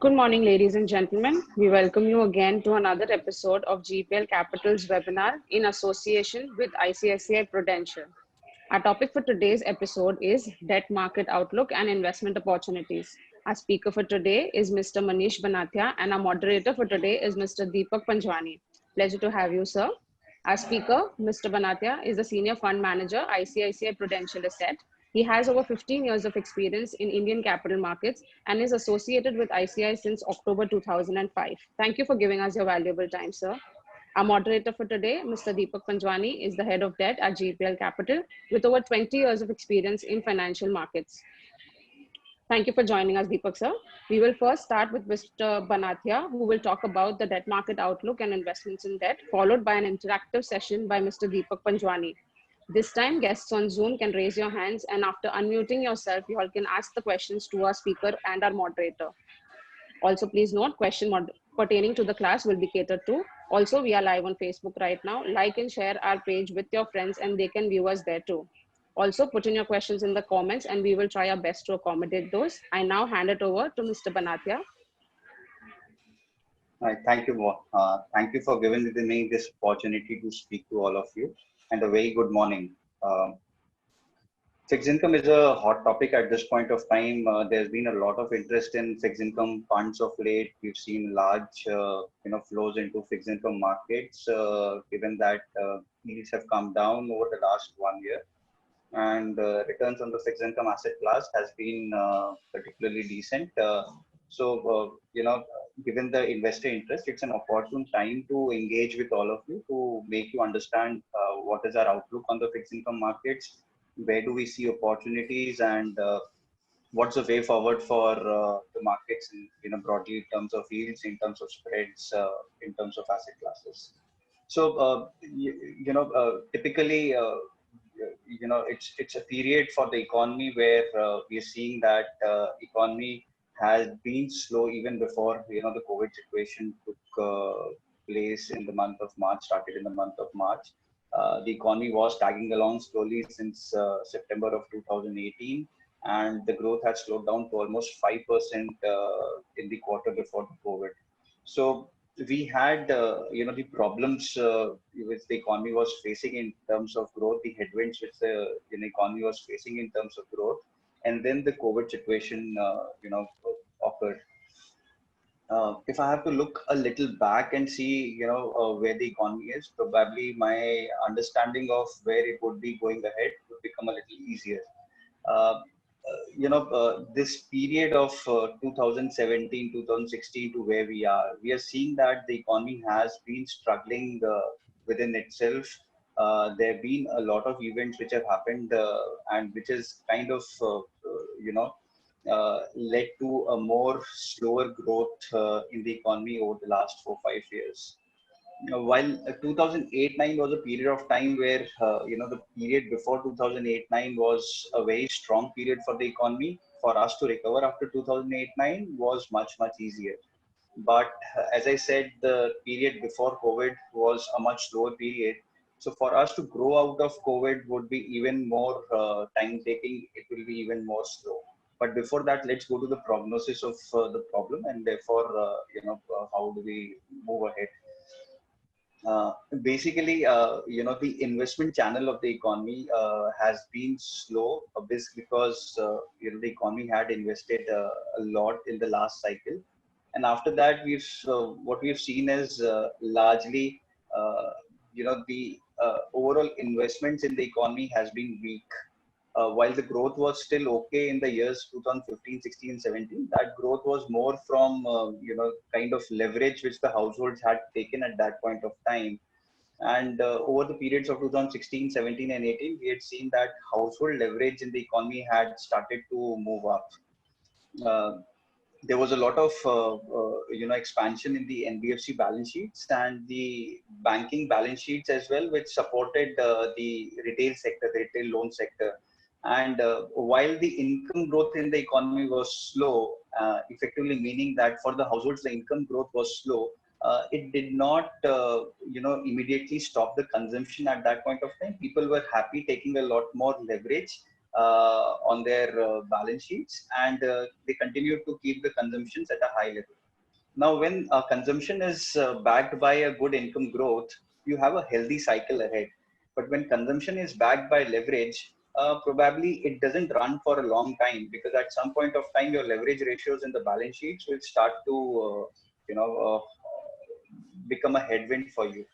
Good morning, ladies and gentlemen. We welcome you again to another episode of GPL Capital's webinar in association with ICICI Prudential. Our topic for today's episode is Debt Market Outlook and Investment Opportunities. Our speaker for today is Mr. Manish Banathia, and our moderator for today is Mr. Deepak Panjwani. Pleasure to have you, sir. Our speaker, Mr. Banathia, is the Senior Fund Manager, ICICI Prudential Asset. He has over 15 years of experience in Indian capital markets and is associated with ICI since October 2005. Thank you for giving us your valuable time, sir. Our moderator for today, Mr. Deepak Panjwani, is the head of debt at GPL Capital with over 20 years of experience in financial markets. Thank you for joining us, Deepak, sir. We will first start with Mr. Banathia, who will talk about the debt market outlook and investments in debt, followed by an interactive session by Mr. Deepak Panjwani. This time, guests on Zoom can raise your hands, and after unmuting yourself, you all can ask the questions to our speaker and our moderator. Also, please note, pertaining to the class will be catered to. Also, we are live on Facebook right now. Like and share our page with your friends, and they can view us there too. Also, put in your questions in the comments, and we will try our best to accommodate those. I now hand it over to Mr. Banathia. Thank you. Thank you for giving me this opportunity to speak to all of you, and a very good morning. Fixed income is a hot topic at this point of time. There's been a lot of interest in fixed income funds of late. We've seen large, flows into fixed income markets, given that yields have come down over the last 1 year, and returns on the fixed income asset class has been particularly decent. Given the investor interest, it's an opportune time to engage with all of you to make you understand what is our outlook on the fixed income markets, where do we see opportunities, and what's the way forward for the markets broadly in terms of yields, in terms of spreads, in terms of asset classes. So, typically, it's a period for the economy where we are seeing that economy has been slow even before the COVID situation took place in the month of March, started in the month of March. The economy was tagging along slowly since September of 2018, and the growth had slowed down to almost 5% in the quarter before the COVID. So we had the problems which the economy was facing in terms of growth, the headwinds which the economy was facing in terms of growth, and then the COVID situation occurred. If I have to look a little back and see where the economy is, probably my understanding of where it would be going ahead would become a little easier. This period of 2017, 2016 to where we are seeing that the economy has been struggling within itself. There have been a lot of events which have happened and which is kind of, led to a more slower growth in the economy over the last 4-5 years. While 2008-9 was a period of time where the period before 2008-9 was a very strong period for the economy, for us to recover after 2008-9 was much easier. But as I said, the period before COVID was a much slower period. So for us to grow out of COVID would be even more time taking. It will be even more slow. But before that, let's go to the prognosis of the problem, and therefore, how do we move ahead? The investment channel of the economy has been slow, because the economy had invested a lot in the last cycle, and after that, what we've seen is largely the overall investments in the economy has been weak. While the growth was still okay in the years 2015, 16, 17, that growth was more from, kind of leverage which the households had taken at that point of time. And over the periods of 2016, 17, and 18, we had seen that household leverage in the economy had started to move up. There was a lot of, expansion in the NBFC balance sheets and the banking balance sheets as well, which supported the retail sector, the retail loan sector. And while the income growth in the economy was slow, effectively meaning that for the households, the income growth was slow, it did not, immediately stop the consumption at that point of time. People were happy taking a lot more leverage on their balance sheets, and they continue to keep the consumptions at a high level. Now, when consumption is backed by a good income growth, you have a healthy cycle ahead. But when consumption is backed by leverage, probably it doesn't run for a long time, because at some point of time, your leverage ratios in the balance sheets will start to, you know, become a headwind for you.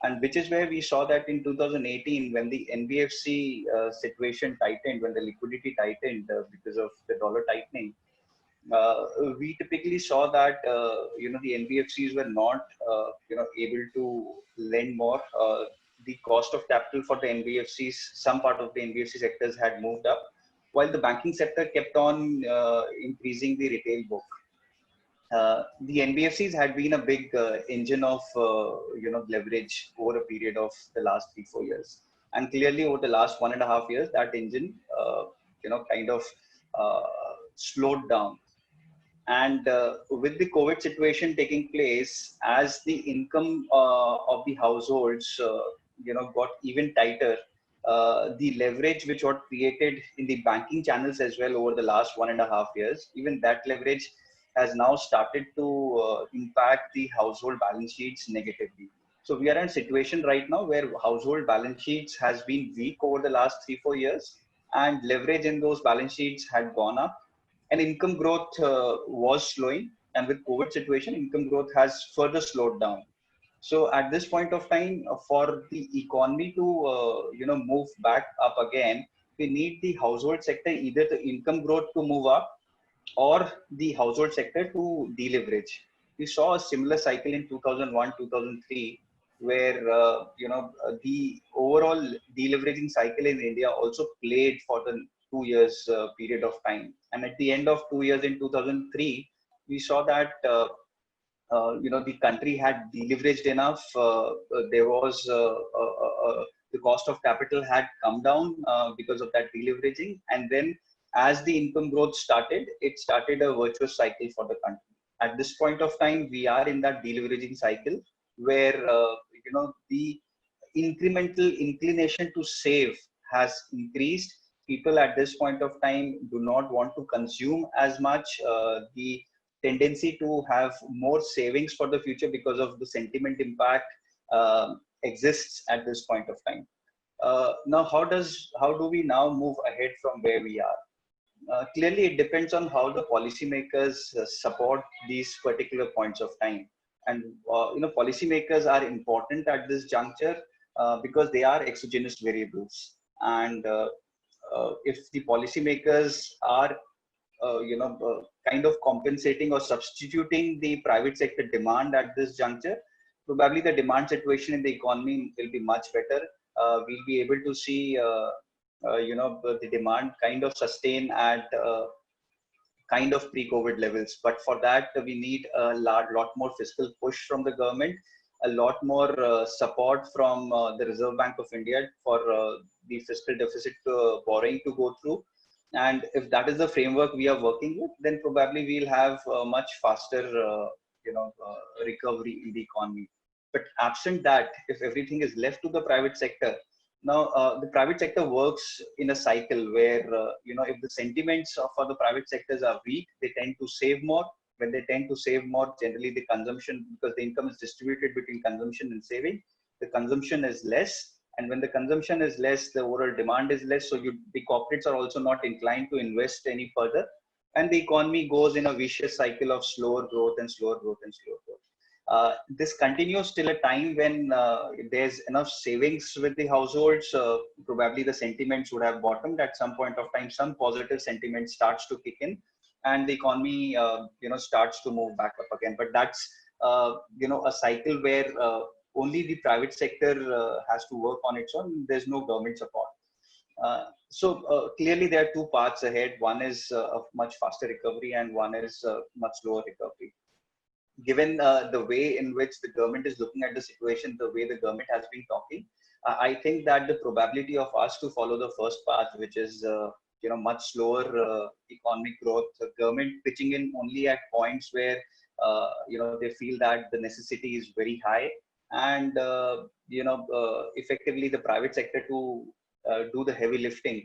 And which is where we saw that in 2018, when the NBFC situation tightened, when the liquidity tightened because of the dollar tightening, uh, we typically saw that the NBFCs were not able to lend more. The cost of capital for the NBFCs, some part of the NBFC sectors had moved up, while the banking sector kept on increasing the retail book. The NBFCs had been a big engine of leverage over a period of the last 3-4 years, and clearly over the last 1.5 years, that engine kind of uh, slowed down. And with the COVID situation taking place, as the income of the households, got even tighter, the leverage which got created in the banking channels as well over the last 1.5 years, even that leverage has now started to impact the household balance sheets negatively. So we are in a situation right now where household balance sheets has been weak over the last 3-4 years, and leverage in those balance sheets had gone up, and income growth was slowing, and with COVID situation, income growth has further slowed down. So at this point of time, for the economy to move back up again, we need the household sector, either the income growth to move up or the household sector to deleverage. We saw a similar cycle in 2001, 2003, where the overall deleveraging cycle in India also played for the 2 years period of time. And at the end of 2 years in 2003, we saw that the country had deleveraged enough. There was the cost of capital had come down because of that deleveraging, and then as the income growth started, it started a virtuous cycle for the country. At this point of time, we are in that deleveraging cycle where the incremental inclination to save has increased. People at this point of time do not want to consume as much. The tendency to have more savings for the future because of the sentiment impact exists at this point of time. Now, how do we now move ahead from where we are? Clearly, it depends on how the policymakers support these particular points of time. And policymakers are important at this juncture because they are exogenous variables. And if the policymakers are kind of compensating or substituting the private sector demand at this juncture, probably the demand situation in the economy will be much better. We'll be able to see the demand kind of sustain at kind of pre-COVID levels. But for that, we need a lot more fiscal push from the government, a lot more support from the Reserve Bank of India for the fiscal deficit borrowing to go through. And if that is the framework we are working with, then probably we'll have a much faster, recovery in the economy. But absent that, if everything is left to the private sector, now the private sector works in a cycle where if the sentiments for the private sectors are weak, they tend to save more. When they tend to save more, generally the consumption, because the income is distributed between consumption and saving, the consumption is less. And when the consumption is less, the overall demand is less. So the corporates are also not inclined to invest any further. And the economy goes in a vicious cycle of slower growth and slower growth and slower growth. This continues till a time when there's enough savings with the households. Probably the sentiments would have bottomed at some point of time. Some positive sentiment starts to kick in, and the economy, starts to move back up again. But that's a cycle where only the private sector has to work on its own. There's no government support. So clearly there are two paths ahead. One is a much faster recovery, and one is much slower recovery. Given the way in which the government is looking at the situation, the way the government has been talking, I think that the probability of us to follow the first path, which is much slower economic growth, the government pitching in only at points where they feel that the necessity is very high, and effectively the private sector to do the heavy lifting.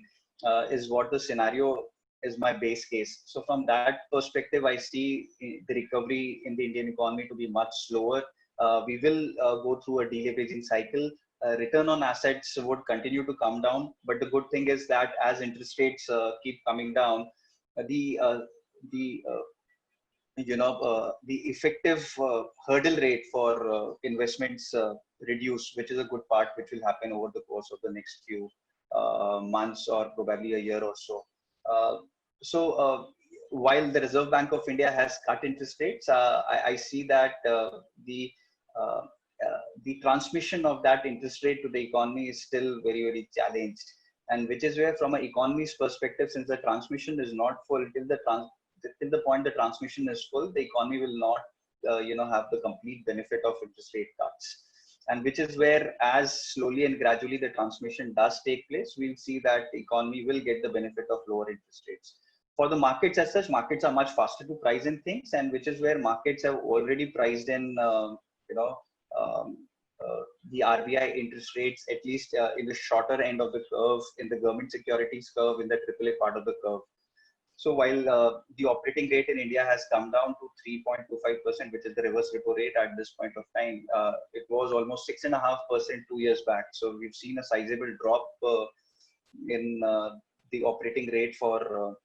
is what the scenario is my base case. So from that perspective, I see the recovery in the Indian economy to be much slower. We will go through a deleveraging cycle. Return on assets would continue to come down, but the good thing is that as interest rates keep coming down, the the the effective hurdle rate for investments reduce, which is a good part, which will happen over the course of the next few months or probably a year or so. So while the Reserve Bank of India has cut interest rates, I see that the uh, the transmission of that interest rate to the economy is still very, very challenged. And which is where, from an economy's perspective, since the transmission is not full till the point the transmission is full, the economy will not, have the complete benefit of interest rate cuts. And which is where, as slowly and gradually the transmission does take place, we'll see that the economy will get the benefit of lower interest rates. For the markets as such, markets are much faster to price in things, and which is where markets have already priced in, you know, um, the RBI interest rates, at least in the shorter end of the curve, in the government securities curve, in the AAA part of the curve. So while the operating rate in India has come down to 3.25%, which is the reverse repo rate at this point of time, it was almost 6.5% 2 years back. So we've seen a sizable drop in the operating rate for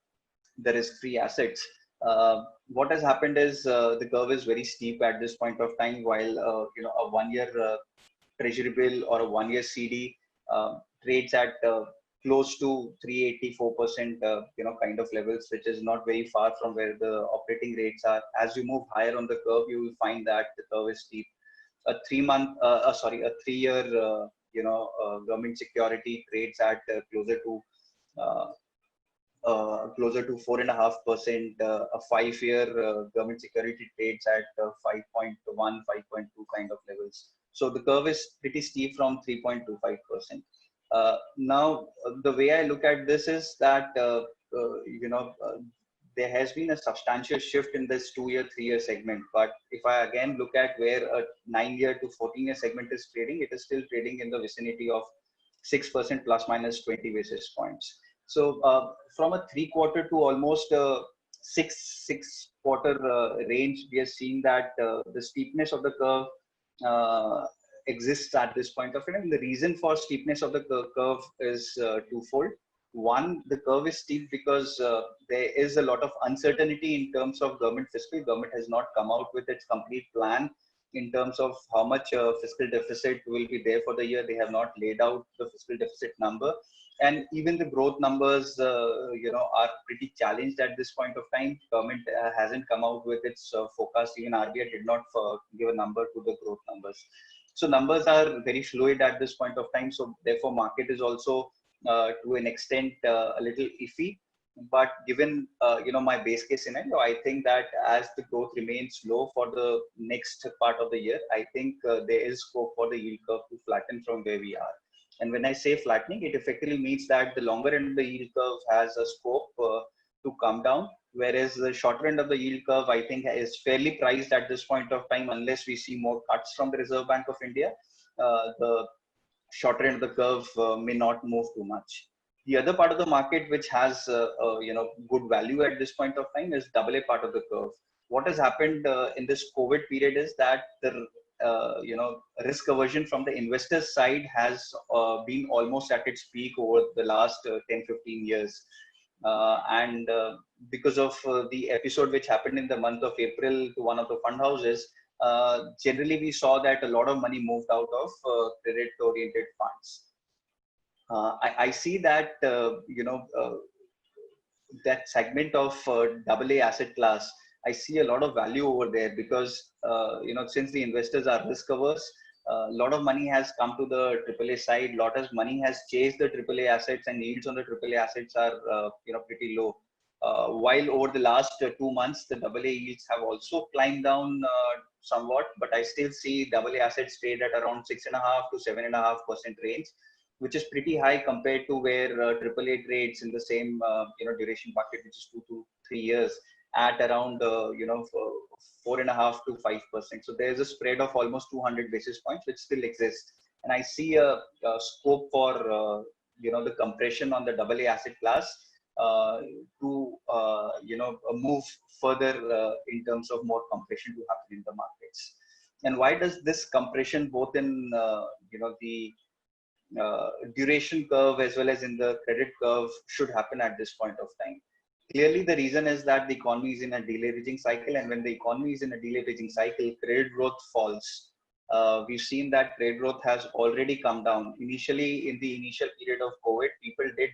the risk-free assets. What has happened is the curve is very steep at this point of time, while a 1 year treasury bill or a 1 year CD trades at close to 384%, kind of levels, which is not very far from where the operating rates are. As you move higher on the curve, you will find that the curve is steep. A 3-year, government security trades at uh, closer to 4.5%. A 5-year government security trades at 5.1, 5.2 kind of levels. So the curve is pretty steep from 3.25%. Now, the way I look at this is that, there has been a substantial shift in this 2-year, 3-year segment. But if I again look at where a 9-year to 14-year segment is trading, it is still trading in the vicinity of 6% plus minus 20 basis points. So from a 3-quarter to almost a 6-quarter range, we are seeing that the steepness of the curve exists at this point of time. And the reason for steepness of the curve is twofold. One, the curve is steep because there is a lot of uncertainty in terms of government fiscal. Government has not come out with its complete plan in terms of how much fiscal deficit will be there for the year. They have not laid out the fiscal deficit number. And even the growth numbers, are pretty challenged at this point of time. Government hasn't come out with its forecast. Even RBI did not give a number to the growth numbers. So numbers are very fluid at this point of time. So therefore, market is also to an extent a little iffy. But given my base case scenario, I think that as the growth remains low for the next part of the year, I think there is scope for the yield curve to flatten from where we are. And when I say flattening, it effectively means that the longer end of the yield curve has a scope to come down, whereas the shorter end of the yield curve, I think, is fairly priced at this point of time, unless we see more cuts from the Reserve Bank of India. The shorter end of the curve may not move too much. The other part of the market which has good value at this point of time is AA part of the curve. What has happened in this COVID period is that the risk aversion from the investors side has been almost at its peak over the last 10-15 years. And because of the episode which happened in the month of April to one of the fund houses, generally we saw that a lot of money moved out of credit oriented funds. I see that that segment of AA asset class, I see a lot of value over there because since the investors are risk averse, a lot of money has come to the AAA side. Lot of money has chased the AAA assets, and yields on the AAA assets are pretty low. While over the last 2 months, the AA yields have also climbed down somewhat, but I still see AA assets trade at around 6.5 to 7.5% range, which is pretty high compared to where AAA trades in the same duration bucket, which is 2 to 3 years, at around 4.5 to 5%. So there's a spread of almost 200 basis points, which still exists, and I see a scope for the compression on the double A asset class to move further in terms of more compression to happen in the markets. And why does this compression both in the duration curve as well as in the credit curve should happen at this point of time? Clearly, the reason is that the economy is in a deleveraging cycle, and when the economy is in a deleveraging cycle, credit growth falls. We've seen that credit growth has already come down. Initially, in the initial period of COVID, people did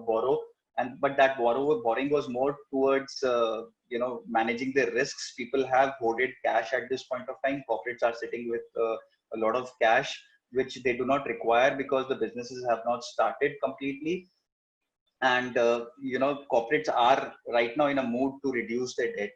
borrow, but that borrowing was more towards managing the risks. People have hoarded cash at this point of time. Corporates are sitting with a lot of cash, which they do not require because the businesses have not started completely. And corporates are right now in a mood to reduce their debt.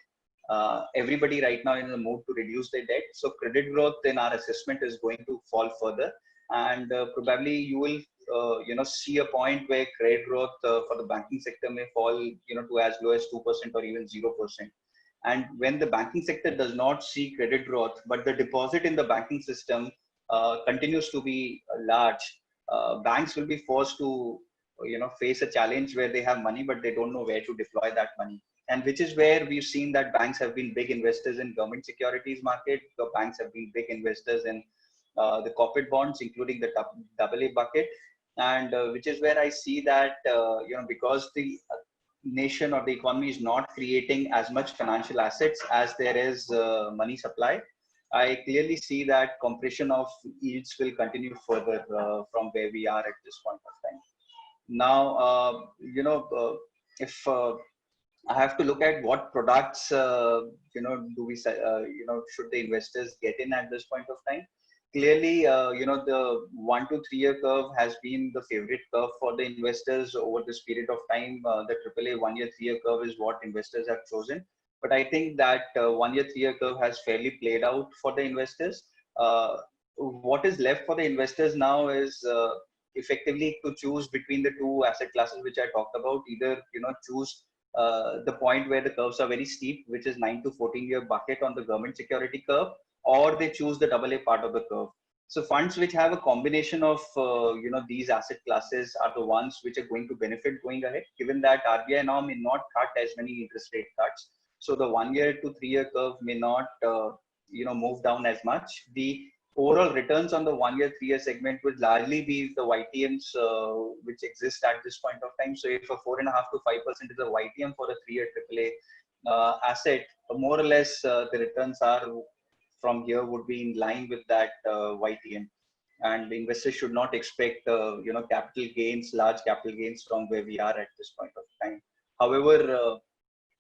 Everybody right now in a mood to reduce their debt. So credit growth in our assessment is going to fall further, and probably you will see a point where credit growth for the banking sector may fall to as low as 2% or even 0%. And when the banking sector does not see credit growth, but the deposit in the banking system continues to be large, banks will be forced to face a challenge where they have money but they don't know where to deploy that money. And which is where we've seen that banks have been big investors in government securities market. The banks have been big investors in the corporate bonds, including the double A bucket. And which is where I see that because the nation or the economy is not creating as much financial assets as there is money supply, I clearly see that compression of yields will continue further from where we are at this point of time. Now, if I have to look at what products, do we, should the investors get in at this point of time? Clearly, the 1 to 3 year curve has been the favorite curve for the investors over this period of time. The AAA 1 year, 3 year curve is what investors have chosen. But I think that 1 year, 3 year curve has fairly played out for the investors. What is left for the investors now is effectively to choose between the two asset classes which I talked about. Either choose the point where the curves are very steep, which is 9 to 14 year bucket on the government security curve, or they choose the double A part of the curve. So funds which have a combination of these asset classes are the ones which are going to benefit going ahead, given that RBI now may not cut as many interest rate cuts. So the 1 year to 3 year curve may not move down as much. The overall returns on the 1 year, 3 year segment would largely be the YTMs which exist at this point of time. So if a 4.5 to 5% is a YTM for a 3 year AAA asset, more or less the returns are from here would be in line with that YTM. And the investors should not expect capital gains, large capital gains from where we are at this point of time. However,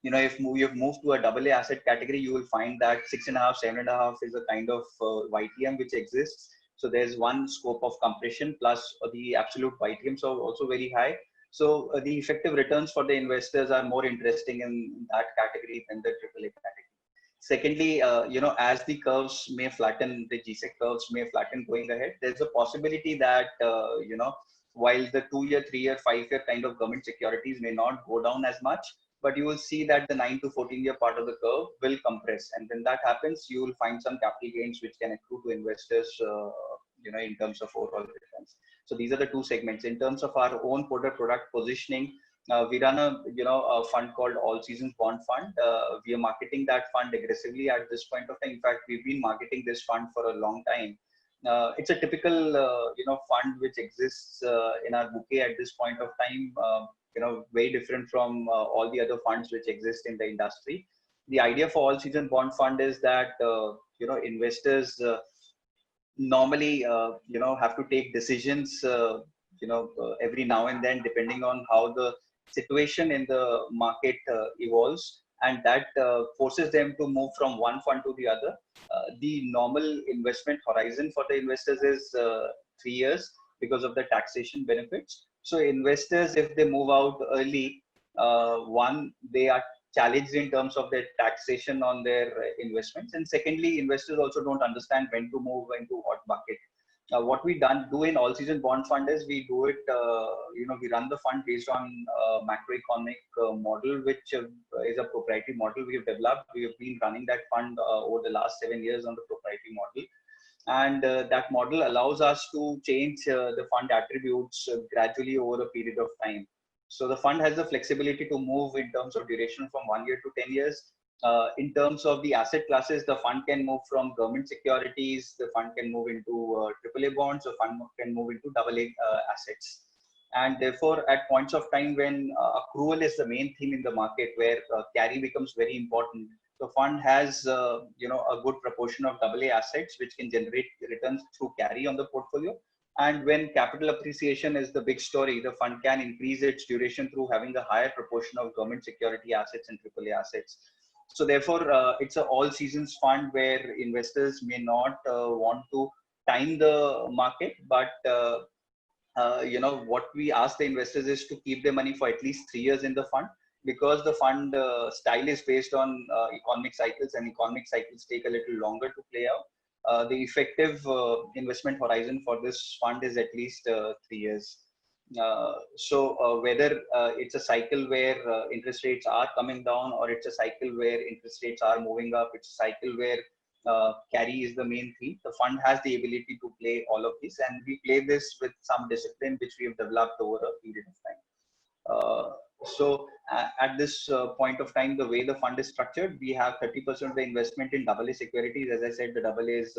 if you've moved to a double A asset category, you will find that 6.5, 7.5 is a kind of YTM which exists. So there's one scope of compression, plus the absolute YTMs are also very high. So the effective returns for the investors are more interesting in that category than the AAA category. Secondly, as the curves may flatten, the GSEC curves may flatten going ahead, there's a possibility that, while the 2 year, 3 year, 5 year kind of government securities may not go down as much, but you will see that the 9 to 14 year part of the curve will compress. And when that happens, you will find some capital gains which can accrue to investors, in terms of overall returns. So these are the two segments. In terms of our own product positioning, we run a fund called All Seasons Bond Fund. We are marketing that fund aggressively at this point of time. In fact, we've been marketing this fund for a long time. It's a typical fund which exists in our bouquet at this point of time. Very different from all the other funds which exist in the industry. The idea for All Season Bond Fund is that investors normally have to take decisions every now and then, depending on how the situation in the market evolves, and that forces them to move from one fund to the other. The normal investment horizon for the investors is 3 years because of the taxation benefits. So investors, if they move out early, one, they are challenged in terms of their taxation on their investments, and secondly, investors also don't understand when to move into what bucket. What we do in All Season Bond Fund is we do it, we run the fund based on macroeconomic model, which is a proprietary model we have developed. We have been running that fund over the last 7 years on the proprietary model. And that model allows us to change the fund attributes gradually over a period of time. So the fund has the flexibility to move in terms of duration from 1 year to 10 years. In terms of the asset classes, the fund can move from government securities, the fund can move into AAA bonds, the fund can move into AA assets. And therefore, at points of time when accrual is the main theme in the market, where carry becomes very important, the fund has a good proportion of AA assets which can generate returns through carry on the portfolio. And when capital appreciation is the big story, the fund can increase its duration through having a higher proportion of government security assets and AAA assets. So therefore, it's an all seasons fund where investors may not want to time the market, but what we ask the investors is to keep their money for at least 3 years in the fund, because the fund style is based on economic cycles, and economic cycles take a little longer to play out. The effective investment horizon for this fund is at least 3 years. So whether it's a cycle where interest rates are coming down, or it's a cycle where interest rates are moving up, it's a cycle where carry is the main theme, the fund has the ability to play all of this, and we play this with some discipline which we have developed over a period of time. So at this point of time, the way the fund is structured, we have 30% of the investment in AA securities. As I said, the AA is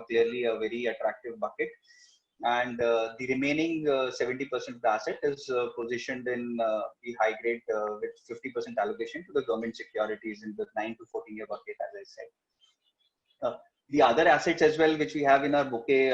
clearly a very attractive bucket, and the remaining 70% of the asset is positioned in the high grade with 50% allocation to the government securities in the 9 to 14-year bucket, as I said. The other assets as well, which we have in our bouquet,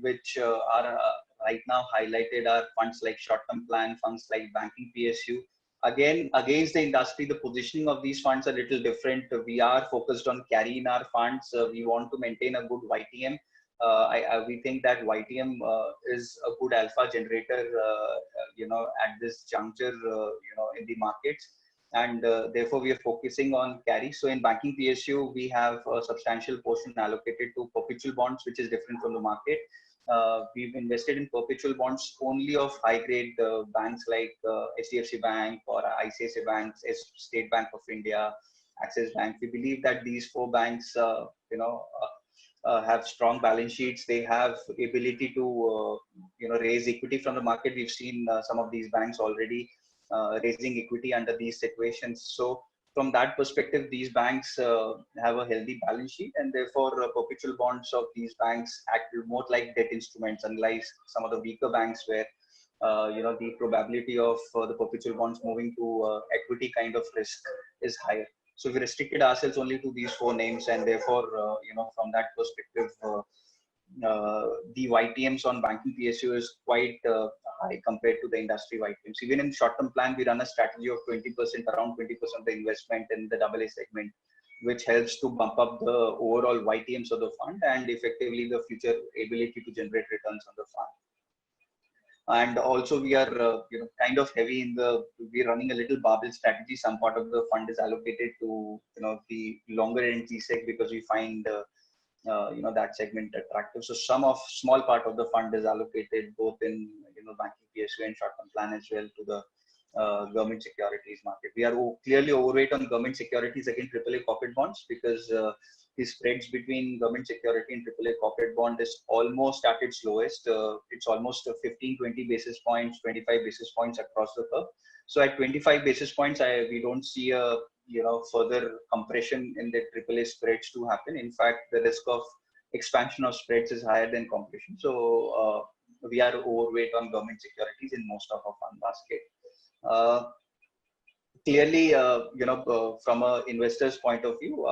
which are right now highlighted, are funds like short-term plan, funds like banking PSU. Again, against the industry, the positioning of these funds are a little different. We are focused on carry in our funds. We want to maintain a good YTM. We think that YTM is a good alpha generator, at this juncture, in the markets. And therefore we are focusing on carry. So in banking PSU, we have a substantial portion allocated to perpetual bonds, which is different from the market. We've invested in perpetual bonds only of high grade banks like HDFC Bank or ICICI Banks, State Bank of India, Axis Bank. We believe that these four banks, have strong balance sheets. They have ability to, raise equity from the market. We've seen some of these banks already raising equity under these situations. So from that perspective, these banks have a healthy balance sheet, and therefore perpetual bonds of these banks act more like debt instruments, unlike some of the weaker banks where the probability of the perpetual bonds moving to equity kind of risk is higher. So we restricted ourselves only to these four names, and therefore from that perspective, the YTMs on banking PSU is quite high compared to the industry YTMs. Even in short-term plan, we run a strategy of 20%, around 20% of the investment in the AA segment, which helps to bump up the overall YTMs of the fund and effectively the future ability to generate returns on the fund. And also we are kind of heavy in we're running a little barbell strategy. Some part of the fund is allocated to the longer end G-Sec, because we find that segment attractive. So small part of the fund is allocated both in banking PSU and short-term plan as well to the government securities market. We are clearly overweight on government securities against AAA corporate bonds, because the spreads between government security and AAA corporate bond is almost at its lowest. It's almost 15, 20 basis points, 25 basis points across the curve. So at 25 basis points, we don't see a further compression in the AAA spreads to happen. In fact, the risk of expansion of spreads is higher than compression. So we are overweight on government securities in most of our fund basket. Clearly, from an investor's point of view,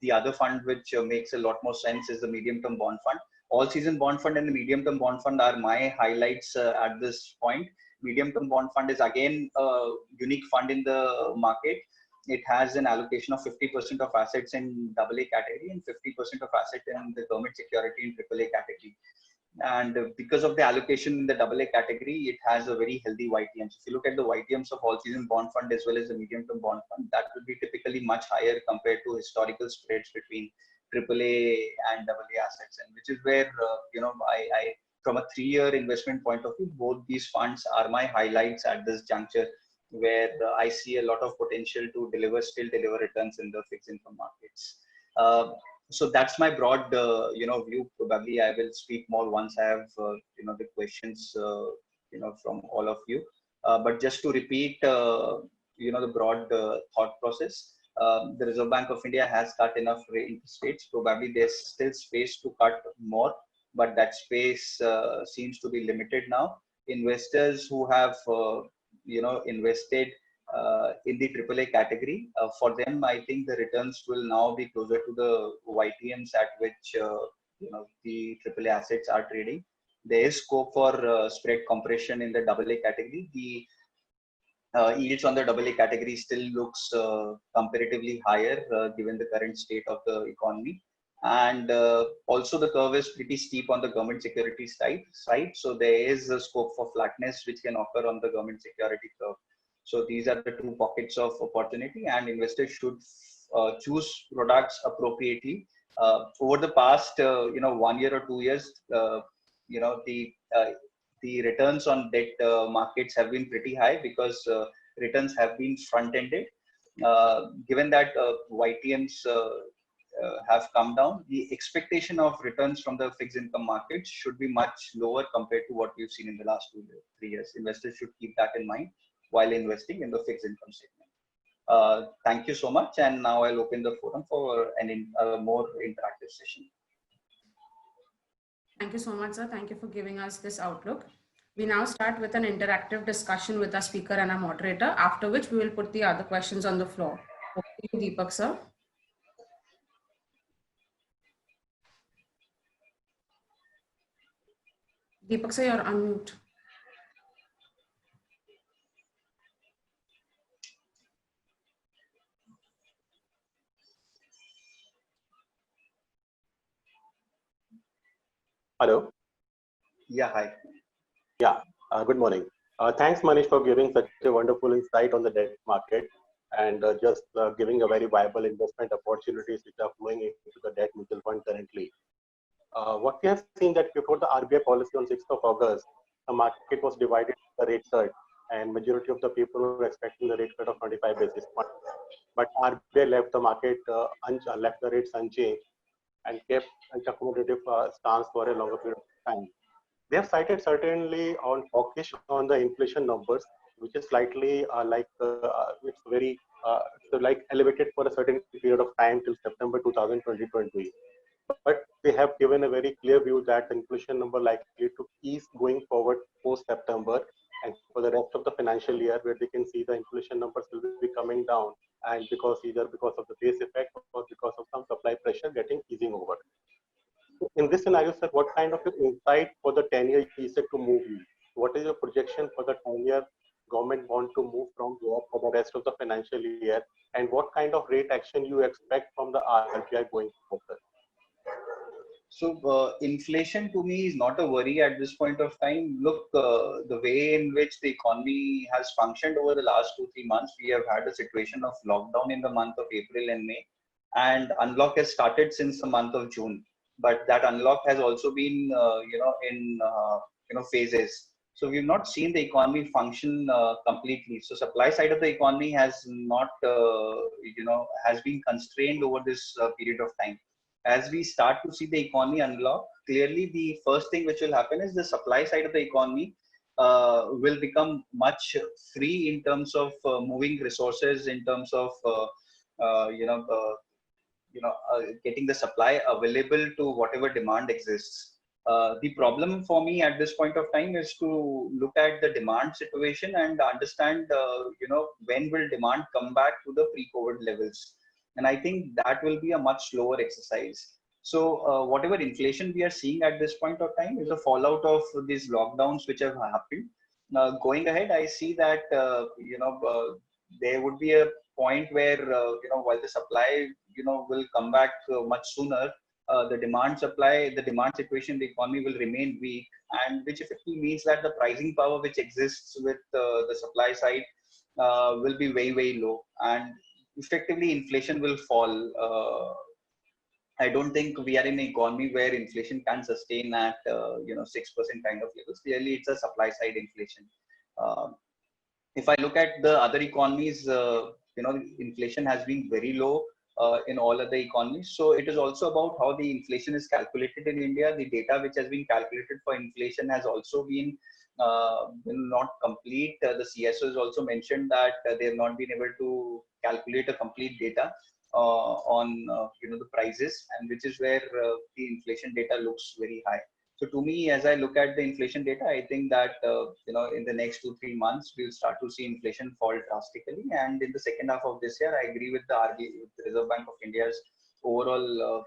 the other fund which makes a lot more sense is the medium-term bond fund. All season bond fund and the medium-term bond fund are my highlights at this point. Medium-term bond fund is again a unique fund in the market. It has an allocation of 50% of assets in AA category and 50% of assets in the government security in AAA category. And because of the allocation in the AA category, it has a very healthy YTM. So if you look at the YTMs of all season bond fund as well as the medium term bond fund, that will be typically much higher compared to historical spreads between AAA and AA assets. And which is where, I from a 3-year investment point of view, both these funds are my highlights at this juncture, where I see a lot of potential to still deliver returns in the fixed income markets. So that's my broad view. Probably I will speak more once I have the questions from all of you. But just to repeat the broad thought process, the Reserve Bank of India has cut enough interest rates. Probably there's still space to cut more, but that space seems to be limited now. Investors who have invested in the AAA category. For them, I think the returns will now be closer to the YTMs at which the AAA assets are trading. There is scope for spread compression in the AA category. The yields on the AA category still looks comparatively higher given the current state of the economy. And also the curve is pretty steep on the government security side. So there is a scope for flatness which can occur on the government security curve. So these are the two pockets of opportunity, and investors should choose products appropriately. Over the past 1 year or 2 years, you know the uh, the returns on debt markets have been pretty high because returns have been front-ended. Given that YTMs have come down, the expectation of returns from the fixed income markets should be much lower compared to what we've seen in the last 3 years. Investors should keep that in mind while investing in the fixed income segment. Thank you so much. And now I'll open the forum for a more interactive session. Thank you so much, sir. Thank you for giving us this outlook. We now start with an interactive discussion with our speaker and our moderator, after which we will put the other questions on the floor. Over to you, Deepak, sir. Deepak, sir, you're on mute. Hello. Yeah, hi. Yeah, good morning. Thanks, Manish, for giving such a wonderful insight on the debt market and just giving a very viable investment opportunities which are flowing into the debt mutual fund currently. What we have seen that before the RBI policy on 6th of August, the market was divided into the rate cut, and majority of the people were expecting the rate cut of 25 basis points. But RBI left the market, left the rates unchanged and kept an accommodative stance for a longer period of time. They have cited certainly on hawkish on the inflation numbers, which is slightly it's very like elevated for a certain period of time till September 2020. But they have given a very clear view that the inflation number likely to ease going forward post September and for the rest of the financial year, where they can see the inflation numbers will be coming down, and either because of the base effect or because of some supply pressure getting easing over. In this scenario, sir, what kind of insight for the 10-year ESEC to move you? What is your projection for the 10-year government bond to move from here for the rest of the financial year? And what kind of rate action you expect from the RBI going forward? So inflation to me is not a worry at this point of time. Look, the way in which the economy has functioned over the last 2-3 months, we have had a situation of lockdown in the month of April and May, and unlock has started since the month of June. But that unlock has also been, in phases. So we've not seen the economy function completely. So supply side of the economy has not, has been constrained over this period of time. As we start to see the economy unlock, clearly the first thing which will happen is the supply side of the economy will become much free in terms of moving resources, in terms of getting the supply available to whatever demand exists. The problem for me at this point of time is to look at the demand situation and understand, when will demand come back to the pre-COVID levels. And I think that will be a much slower exercise. So whatever inflation we are seeing at this point of time is a fallout of these lockdowns which have happened. Going ahead, I see that, there would be a point where, while the supply, will come back much sooner, the demand situation, the economy will remain weak, and which effectively means that the pricing power which exists with the supply side will be very, very low, and effectively inflation will fall. I don't think we are in an economy where inflation can sustain at 6% kind of levels. Clearly, it's a supply side inflation. Uh, if I look at the other economies, inflation has been very low. in all other economies. So it is also about how the inflation is calculated in India. The data which has been calculated for inflation has also been not complete. The CSO has also mentioned that they have not been able to calculate a complete data on the prices, and which is where the inflation data looks very high. So to me, as I look at the inflation data, I think that in the next 2-3 months we'll start to see inflation fall drastically, and in the second half of this year, I agree with the RBI, with the Reserve Bank of India's overall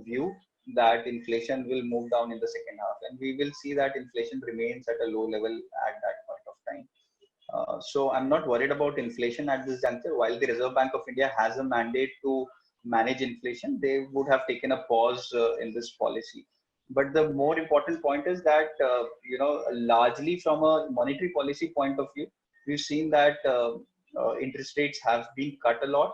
view that inflation will move down in the second half, and we will see that inflation remains at a low level at that point of time. So I'm not worried about inflation at this juncture. While the Reserve Bank of India has a mandate to manage inflation, they would have taken a pause in this policy. But the more important point is that, largely from a monetary policy point of view, we've seen that interest rates have been cut a lot.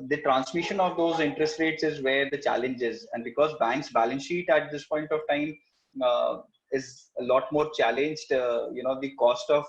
The transmission of those interest rates is where the challenge is. And because banks' balance sheet at this point of time is a lot more challenged, the cost of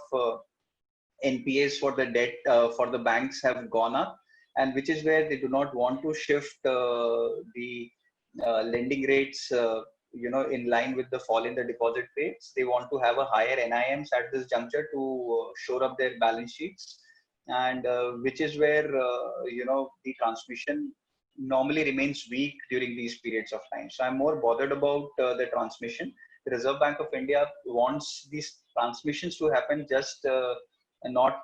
NPAs for the debt for the banks have gone up, and which is where they do not want to shift the lending rates, in line with the fall in the deposit rates. They want to have a higher NIMs at this juncture to shore up their balance sheets, and which is where the transmission normally remains weak during these periods of time. So I'm more bothered about the transmission. The Reserve Bank of India wants these transmissions to happen, just and not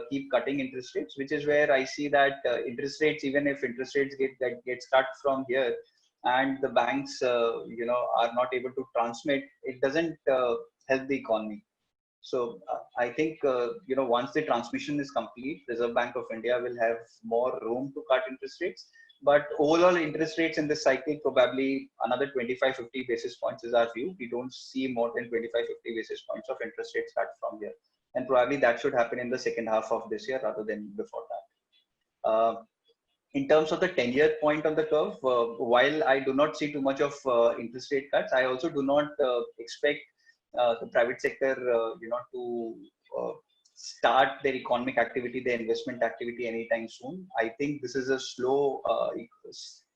keep cutting interest rates, which is where I see that interest rates, even if interest rates gets cut from here, and the banks, are not able to transmit, it doesn't help the economy. So I think, once the transmission is complete, Reserve Bank of India will have more room to cut interest rates. But overall interest rates in this cycle, probably another 25-50 basis points is our view. We don't see more than 25-50 basis points of interest rates cut from here. And probably that should happen in the second half of this year rather than before that. In terms of the 10-year point on the curve, while I do not see too much of interest rate cuts, I also do not expect the private sector, to start their economic activity, their investment activity anytime soon. I think this is a slow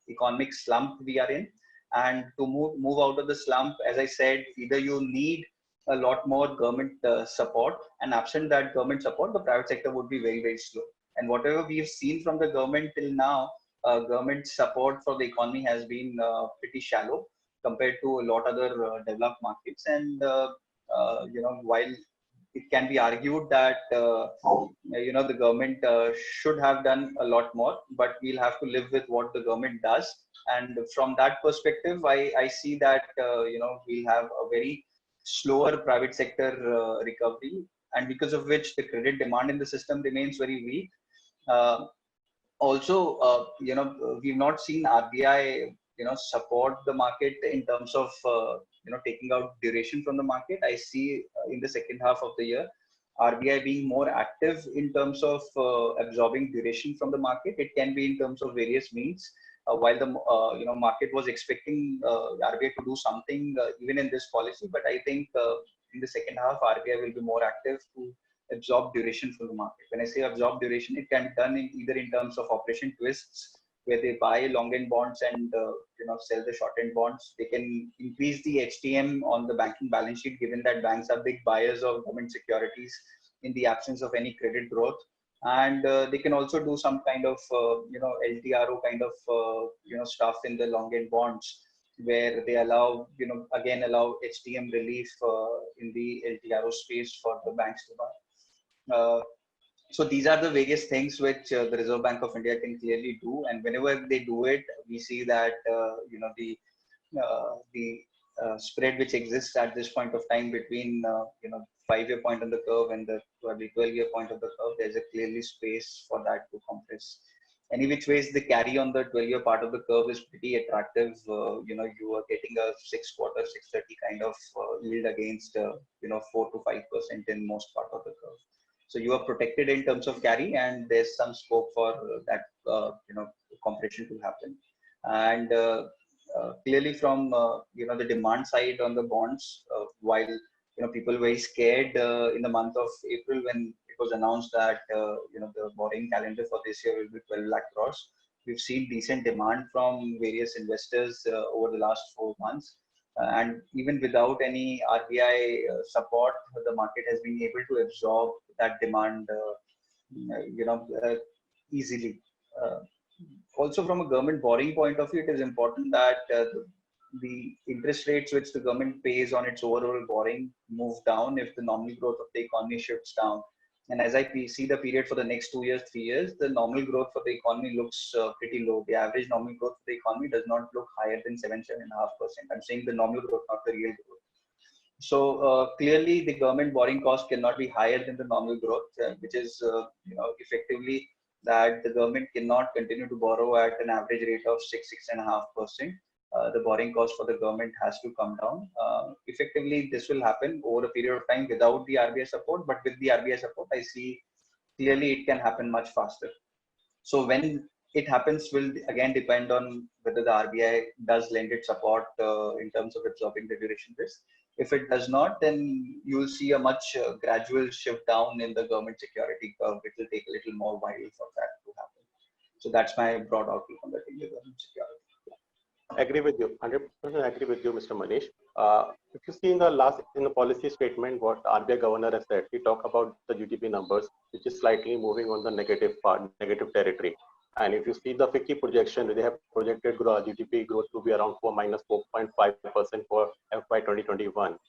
economic slump we are in, and to move out of the slump, as I said, either you need a lot more government support, and absent that government support, the private sector would be very, very slow. And whatever we've seen from the government till now, government support for the economy has been pretty shallow compared to a lot other developed markets. And while it can be argued that the government should have done a lot more, but we'll have to live with what the government does. And from that perspective, I see that we'll have a very slower private sector recovery, and because of which the credit demand in the system remains very weak. Also, we've not seen RBI, support the market in terms of, taking out duration from the market. I see in the second half of the year, RBI being more active in terms of absorbing duration from the market. It can be in terms of various means. While the market was expecting RBI to do something even in this policy, but I think in the second half, RBI will be more active to absorb duration from the market. When I say absorb duration, it can be done either in terms of operation twists, where they buy long end bonds and sell the short end bonds. They can increase the HTM on the banking balance sheet, given that banks are big buyers of government securities in the absence of any credit growth. And they can also do some kind of LTRO kind of stuff in the long end bonds, where they allow allow HTM relief in the LTRO space for the banks to buy. So these are the various things which the Reserve Bank of India can clearly do, and whenever they do it, we see that the spread which exists at this point of time between 5-year point on the curve and the probably 12-year point of the curve, there's a clearly space for that to compress. Any which ways, the carry on the 12-year part of the curve is pretty attractive. You are getting a 6-quarter 630 kind of yield against 4 to 5% in most part of the curve. So you are protected in terms of carry, and there's some scope for that compression to happen. And clearly from the demand side on the bonds, while people were very scared in the month of April when it was announced that the borrowing calendar for this year will be 12 lakh crores. We've seen decent demand from various investors over the last 4 months. And even without any RBI support, the market has been able to absorb that demand, easily. Uh, Also, from a government borrowing point of view, it is important that the interest rates which the government pays on its overall borrowing move down if the nominal growth of the economy shifts down. And as see the period for the next 2 years, 3 years, the nominal growth for the economy looks pretty low. The average nominal growth for the economy does not look higher than 7.5%. I'm saying the nominal growth, not the real growth. So clearly, the government borrowing cost cannot be higher than the nominal growth, which is effectively that the government cannot continue to borrow at an average rate of 6.5%. The borrowing cost for the government has to come down. Effectively, this will happen over a period of time without the RBI support, but with the RBI support, I see clearly it can happen much faster. So when it happens will again depend on whether the RBI does lend its support in terms of absorbing the duration risk. If it does not, then you will see a much gradual shift down in the government security curve. It will take a little more while for that to happen. So that's my broad outlook on the government security. Agree with you. 100% agree with you, Mr. Manish. If you see in the policy statement, what RBI governor has said, he talked about the GDP numbers, which is slightly moving on the negative part, negative territory. And if you see the FICCI projection, they have projected GDP growth to be around 4.5% for FY 2021.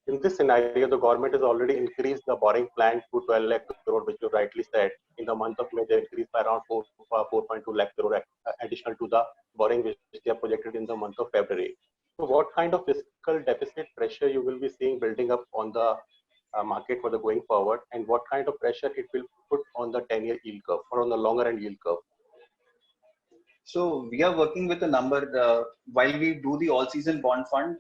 In this scenario, the government has already increased the borrowing plan to 12 lakh crore, which you rightly said. In the month of May, they increased by around 4.2 lakh crore additional to the borrowing which they are projected in the month of February. So what kind of fiscal deficit pressure you will be seeing building up on the market for the going forward, and what kind of pressure it will put on the 10-year yield curve or on the longer end yield curve? So we are working with a number while we do the all-season bond fund.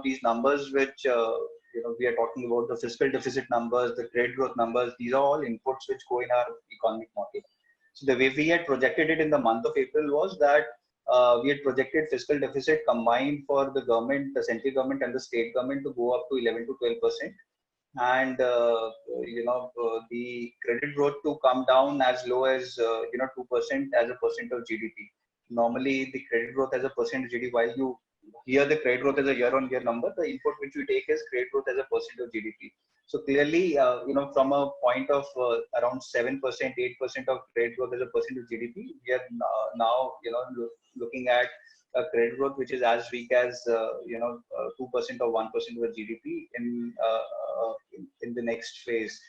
These numbers which we are talking about, the fiscal deficit numbers, the credit growth numbers. These are all inputs which go in our economic model. So the way we had projected it in the month of April was that we had projected fiscal deficit combined for the government, the central government, and the state government to go up to 11 to 12%. And the credit growth to come down as low as 2% as a percent of GDP. Normally, the credit growth as a percent of GDP, while you hear the credit growth as a year-on-year number, the input which we take is credit growth as a percent of GDP. So clearly, from a point of around 7%, 8% of credit growth as a percent of GDP, we are now looking at a credit growth which is as weak as 2% or 1% of the GDP in the next phase.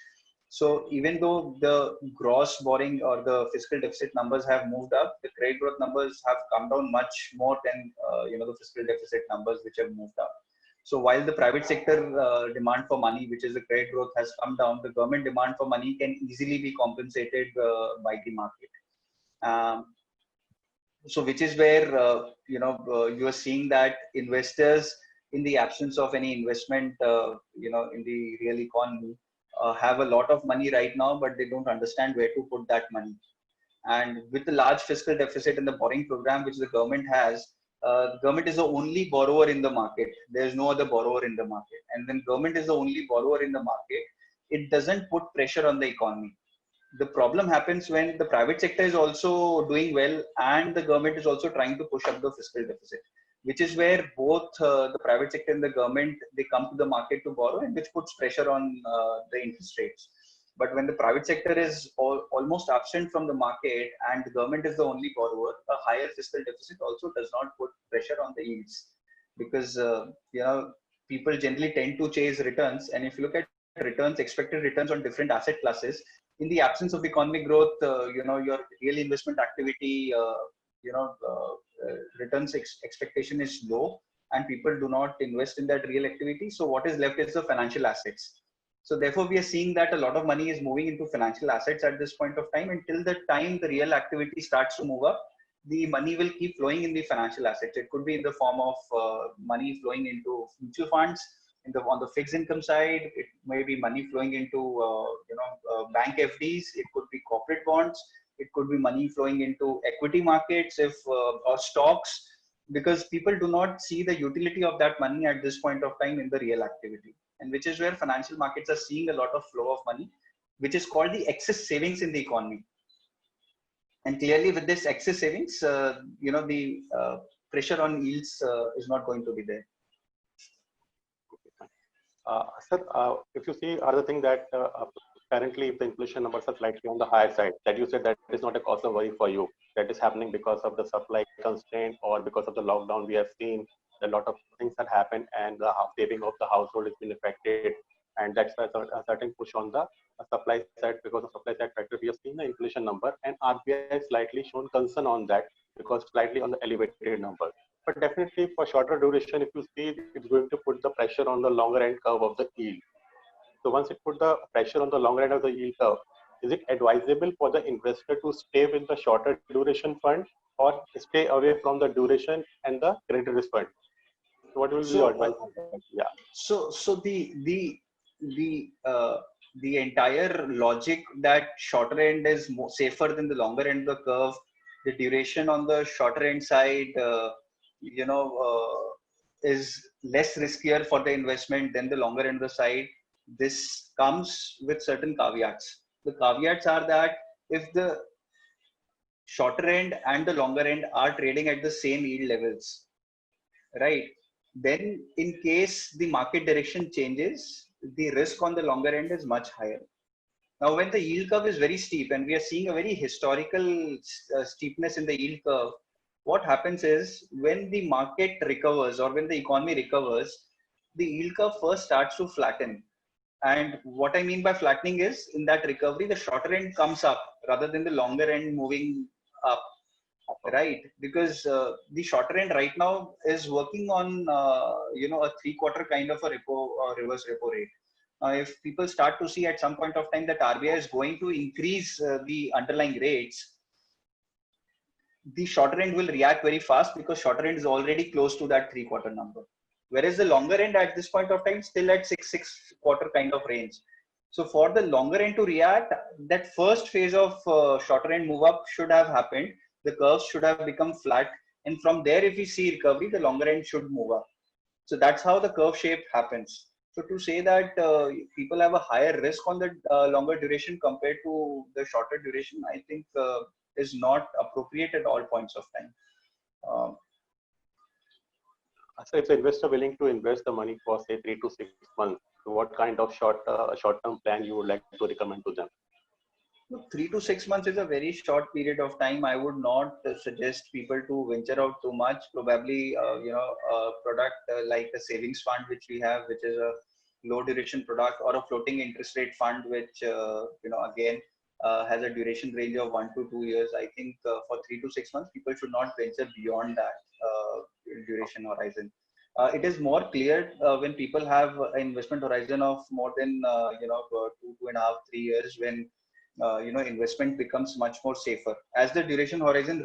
So even though the gross borrowing or the fiscal deficit numbers have moved up, the credit growth numbers have come down much more than the fiscal deficit numbers which have moved up. So while the private sector demand for money, which is the credit growth, has come down, the government demand for money can easily be compensated by the market. So which is where you are seeing that investors, in the absence of any investment in the real economy, have a lot of money right now, but they don't understand where to put that money. And with the large fiscal deficit and the borrowing program which the government has, the government is the only borrower in the market. There's no other borrower in the market. And when government is the only borrower in the market, it doesn't put pressure on the economy. The problem happens when the private sector is also doing well and the government is also trying to push up the fiscal deficit, which is where both the private sector and the government, they come to the market to borrow, and which puts pressure on the interest rates. But when the private sector is almost absent from the market and the government is the only borrower, a higher fiscal deficit also does not put pressure on the yields, because people generally tend to chase returns. And if you look at returns, expected returns on different asset classes, in the absence of economic growth, your real investment activity, returns expectation is low, and people do not invest in that real activity. So what is left is the financial assets. So therefore, we are seeing that a lot of money is moving into financial assets at this point of time. Until the time the real activity starts to move up, the money will keep flowing in the financial assets. It could be in the form of money flowing into mutual funds. On the fixed income side, it may be money flowing into bank FDs. It could be corporate bonds. It could be money flowing into equity markets or stocks, because people do not see the utility of that money at this point of time in the real activity, and which is where financial markets are seeing a lot of flow of money. which is called the excess savings in the economy. And clearly with this excess savings, the pressure on yields is not going to be there. Sir, if you see other thing that currently if the inflation numbers are slightly on the higher side, that you said that is not a cause of worry for you. That is happening because of the supply constraint or because of the lockdown. We have seen a lot of things that happen and the saving of the household has been affected. And that's a certain push on the supply side. Because of supply side factor, we have seen the inflation number, and RBI has slightly shown concern on that because slightly on the elevated number. But definitely for shorter duration, if you see, it's going to put the pressure on the longer end curve of the yield. So once it put the pressure on the longer end of the yield curve, is it advisable for the investor to stay with the shorter duration fund or stay away from the duration and the credit risk fund? So what will be your advice? Yeah. So the entire logic that shorter end is more safer than the longer end of the curve, the duration on the shorter end side, is less riskier for the investment than the longer end of the side. This comes with certain caveats. The caveats are that if the shorter end and the longer end are trading at the same yield levels, right? Then in case the market direction changes, the risk on the longer end is much higher. Now, when the yield curve is very steep and we are seeing a very historical steepness in the yield curve, what happens is when the market recovers or when the economy recovers, the yield curve first starts to flatten. And what I mean by flattening is in that recovery, the shorter end comes up rather than the longer end moving up, right? Because the shorter end right now is working on, a 3/4 kind of a repo or reverse repo rate. If people start to see at some point of time that RBI is going to increase the underlying rates, the shorter end will react very fast because shorter end is already close to that 3/4 number. Whereas the longer end at this point of time still at 6/4 kind of range. So for the longer end to react, that first phase of shorter end move up should have happened. The curves should have become flat. And from there, if we see recovery, the longer end should move up. So that's how the curve shape happens. So to say that people have a higher risk on the longer duration compared to the shorter duration, I think is not appropriate at all points of time. So if the investor willing to invest the money for say 3 to 6 months, what kind of short-term plan you would like to recommend to them? 3 to 6 months is a very short period of time. I would not suggest people to venture out too much. Probably, a product like a savings fund, which we have, which is a low duration product, or a floating interest rate fund, which, again, has a duration range of 1 to 2 years. I think for 3 to 6 months, people should not venture beyond that duration horizon. It is more clear when people have an investment horizon of more than, 2.5, 3 years, when investment becomes much more safer. As the duration horizon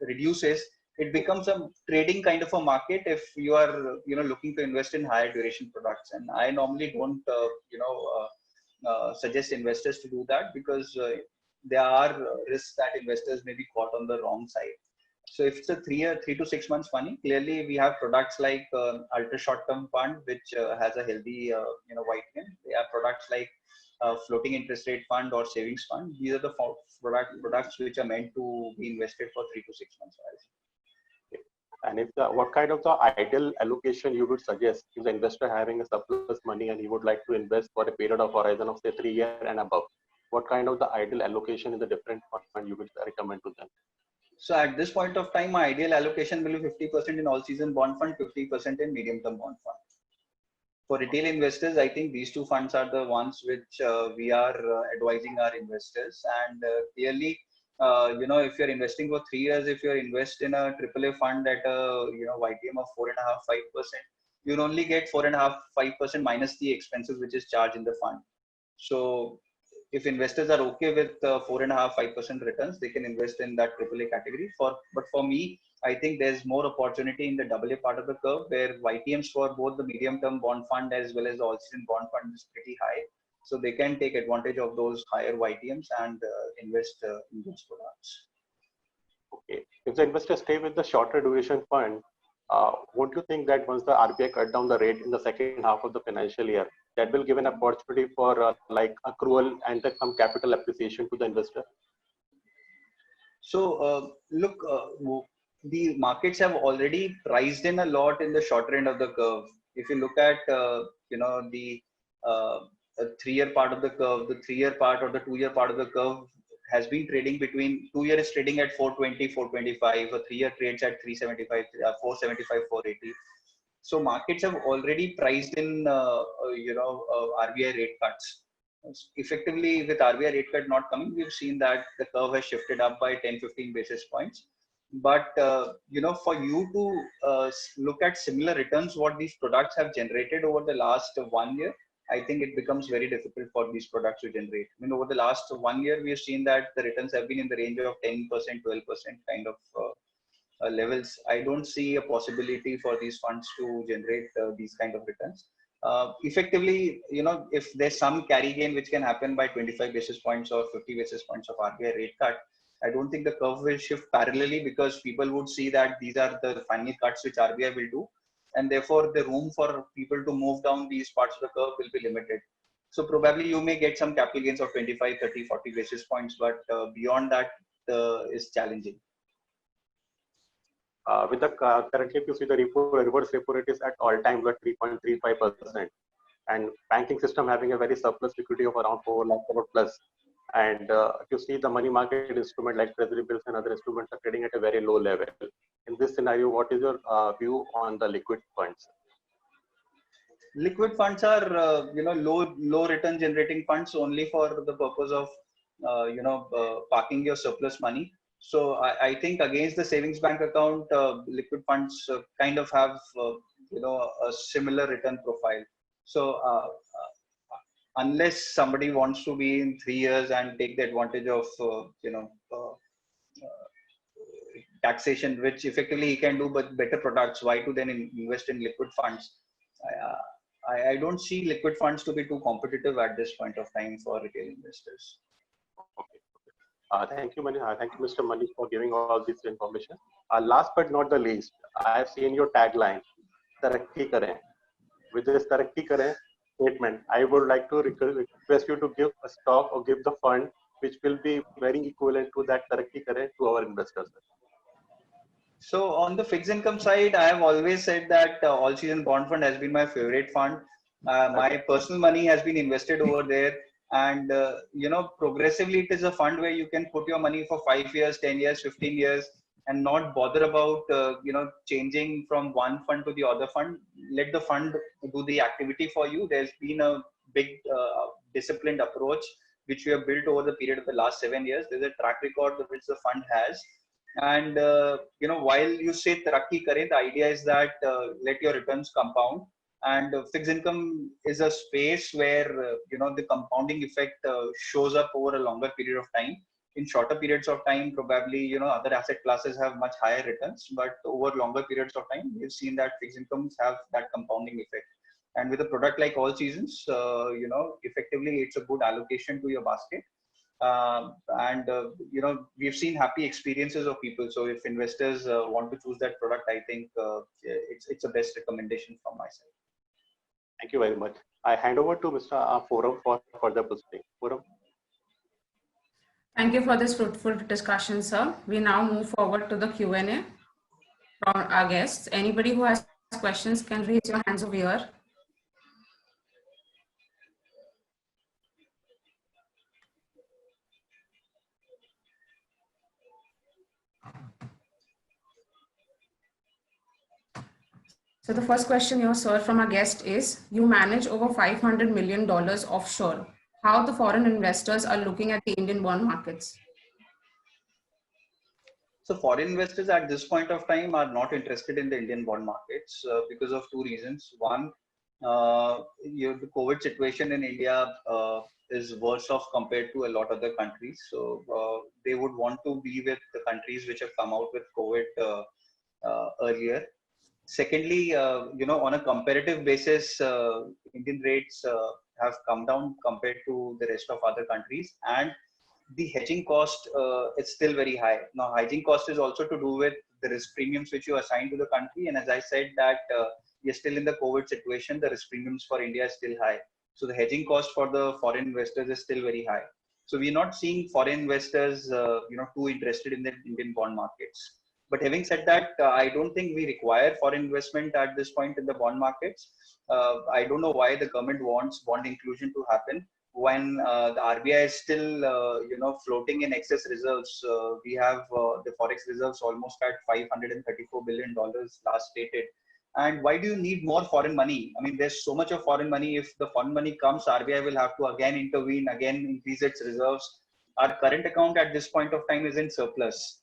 reduces, it becomes a trading kind of a market if you are looking to invest in higher duration products. And I normally don't suggest investors to do that because there are risks that investors may be caught on the wrong side. So if it's a 3 to 6 months money, clearly we have products like ultra short term fund, which has a healthy YTM. They have products like floating interest rate fund or savings fund. These are the products which are meant to be invested for 3 to 6 months. And if what kind of the ideal allocation you would suggest if the investor having a surplus money and he would like to invest for a period of horizon of say 3 years and above, what kind of the ideal allocation in the different fund you would recommend to them? So at this point of time, my ideal allocation will be 50% in all season bond fund, 50% in medium term bond fund. For retail investors, I think these two funds are the ones which we are advising our investors. And clearly, if you're investing for 3 years, if you're invest in a AAA fund at a YTM of 4.5-5%, you'll only get 4.5-5% minus the expenses which is charged in the fund. So if investors are okay with 4.5-5% returns, they can invest in that AAA category. But for me, I think there's more opportunity in the AA part of the curve, where YTMs for both the medium-term bond fund as well as the all-season bond fund is pretty high. So they can take advantage of those higher YTMs and invest in those products. Okay. If the investors stay with the shorter duration fund, won't you think that once the RBI cut down the rate in the second half of the financial year, that will give an opportunity for like accrual and some capital appreciation to the investor? So look, the markets have already priced in a lot in the shorter end of the curve. If you look at the uh, 3-year part of the curve, the 3-year part or the 2-year part of the curve has been trading between 2-year is trading at 420, 425, a 3-year trades at 375, 475, 480. So markets have already priced in RBI rate cuts. Effectively, with RBI rate cut not coming, we've seen that the curve has shifted up by 10-15 basis points. But for you to look at similar returns, what these products have generated over the last 1 year, I think it becomes very difficult for these products to generate. I mean, over the last 1 year, we have seen that the returns have been in the range of 10%, 12% kind of levels. I don't see a possibility for these funds to generate these kind of returns. Effectively, if there's some carry gain which can happen by 25 basis points or 50 basis points of RBI rate cut, I don't think the curve will shift parallelly, because people would see that these are the final cuts which RBI will do, and therefore the room for people to move down these parts of the curve will be limited. So probably you may get some capital gains of 25, 30, 40 basis points, but beyond that is challenging. With the currently, if you see the reverse repo rate is at all-time low at 3.35%, and banking system having a very surplus liquidity of around 4 lakh crore plus. And if you see the money market instrument like treasury bills and other instruments are trading at a very low level. In this scenario, what is your view on the liquid funds? Liquid funds are low return generating funds only for the purpose of parking your surplus money. So I think against the savings bank account, liquid funds kind of have a similar return profile. So unless somebody wants to be in 3 years and take the advantage of taxation, which effectively he can do but better products, why to then invest in liquid funds? I don't see liquid funds to be too competitive at this point of time for retail investors. Okay. Thank you, thank you, Mr. Manish, for giving all this information. Last but not the least, I have seen your tagline, Tarakki Kare. With this Tarakki Kare statement, I would like to request you to give a stock or give the fund which will be very equivalent to that Tarakki Kare to our investors. So on the fixed income side, I have always said that All Season Bond Fund has been my favorite fund. My personal money has been invested over there. And, progressively it is a fund where you can put your money for 5 years, 10 years, 15 years, and not bother about, changing from one fund to the other fund. Let the fund do the activity for you. There's been a big disciplined approach, which we have built over the period of the last 7 years. There's a track record which the fund has. And, while you say Tarakki Kare, the idea is that let your returns compound. And fixed income is a space where the compounding effect shows up over a longer period of time. In shorter periods of time, probably other asset classes have much higher returns, but over longer periods of time, we've seen that fixed incomes have that compounding effect. And with a product like All Seasons, effectively it's a good allocation to your basket. We've seen happy experiences of people. So if investors want to choose that product, I think it's a best recommendation from my side. Thank you very much. I hand over to Mr. Forum for further proceeding. Forum. Thank you for this fruitful discussion, sir. We now move forward to the Q&A from our guests. Anybody who has questions can raise your hands over here. So the first question here, sir, from our guest is, you manage over $500 million offshore. How the foreign investors are looking at the Indian bond markets? So foreign investors at this point of time are not interested in the Indian bond markets because of two reasons. One, the COVID situation in India is worse off compared to a lot of other countries. So they would want to be with the countries which have come out with COVID earlier. Secondly, on a comparative basis, Indian rates have come down compared to the rest of other countries, and the hedging cost is still very high. Now, hedging cost is also to do with the risk premiums which you assign to the country. And as I said that we are still in the COVID situation, the risk premiums for India is still high. So the hedging cost for the foreign investors is still very high. So we're not seeing foreign investors, too interested in the Indian bond markets. But having said that, I don't think we require foreign investment at this point in the bond markets. I don't know why the government wants bond inclusion to happen when the RBI is still, floating in excess reserves. We have the forex reserves almost at $534 billion last stated. And why do you need more foreign money? I mean, there's so much of foreign money. If the foreign money comes, RBI will have to again intervene, again increase its reserves. Our current account at this point of time is in surplus.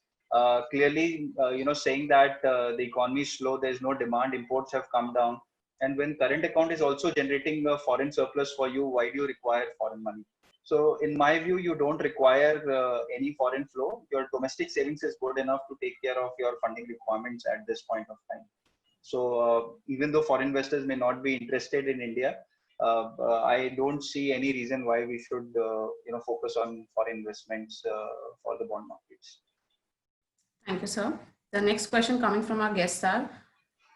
Clearly, saying that the economy is slow, there's no demand, imports have come down. And when current account is also generating a foreign surplus for you, why do you require foreign money? So in my view, you don't require any foreign flow. Your domestic savings is good enough to take care of your funding requirements at this point of time. So even though foreign investors may not be interested in India, I don't see any reason why we should, focus on foreign investments for the bond markets. Thank you, sir. The next question coming from our guests are,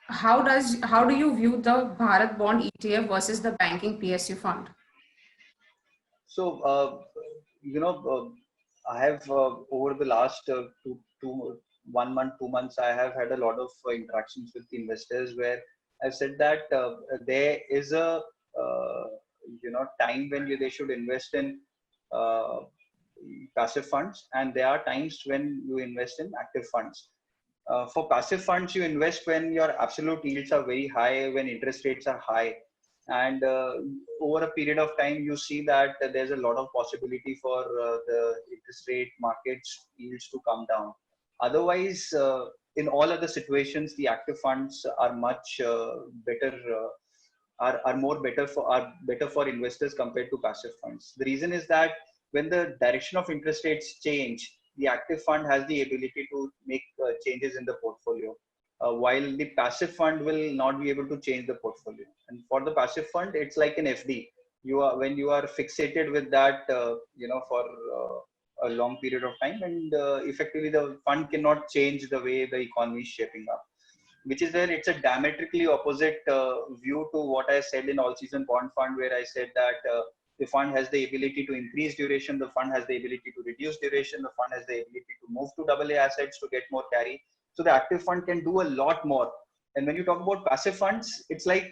how do you view the Bharat Bond ETF versus the banking PSU fund? So, I have over the last 1 month, 2 months, I have had a lot of interactions with the investors where I've said that there is a time when they should invest in passive funds, and there are times when you invest in active funds. For passive funds, you invest when your absolute yields are very high, when interest rates are high, and over a period of time, you see that there's a lot of possibility for the interest rate markets yields to come down. Otherwise, in all other situations, the active funds are much better, are better for investors compared to passive funds. The reason is that when the direction of interest rates change, the active fund has the ability to make changes in the portfolio, while the passive fund will not be able to change the portfolio. And for the passive fund, it's like an FD. When you are fixated with that, for a long period of time, and effectively the fund cannot change the way the economy is shaping up, which is where it's a diametrically opposite view to what I said in all season bond fund, where I said that the fund has the ability to increase duration, the fund has the ability to reduce duration, the fund has the ability to move to AA assets to get more carry. So the active fund can do a lot more. And when you talk about passive funds, it's like,